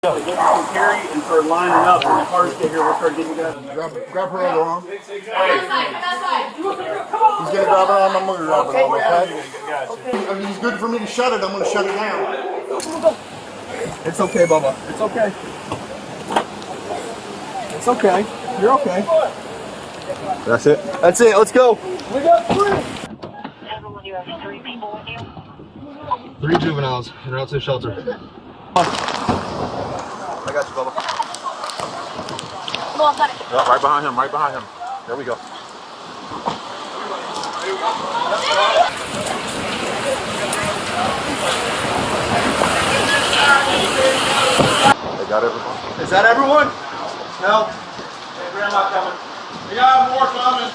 Looking for carry and start lining up. When the cars get here, we'll start getting you guys. Grab her other arm. He's gonna grab her arm. I'm gonna grab her arm. Okay. I mean, he's good for me to shut it. I'm gonna shut it down. It's okay, Bubba. It's okay. It's okay. You're okay. That's it. That's it. Let's go. We got 3. Everyone, you have 3 people with you? 3 juveniles en route to the shelter. I got you, Bubba. Come on, got it. Yeah, right behind him. Right behind him. There we go. They got everyone. Is that everyone? No. Hey, Grandma coming. We got more coming.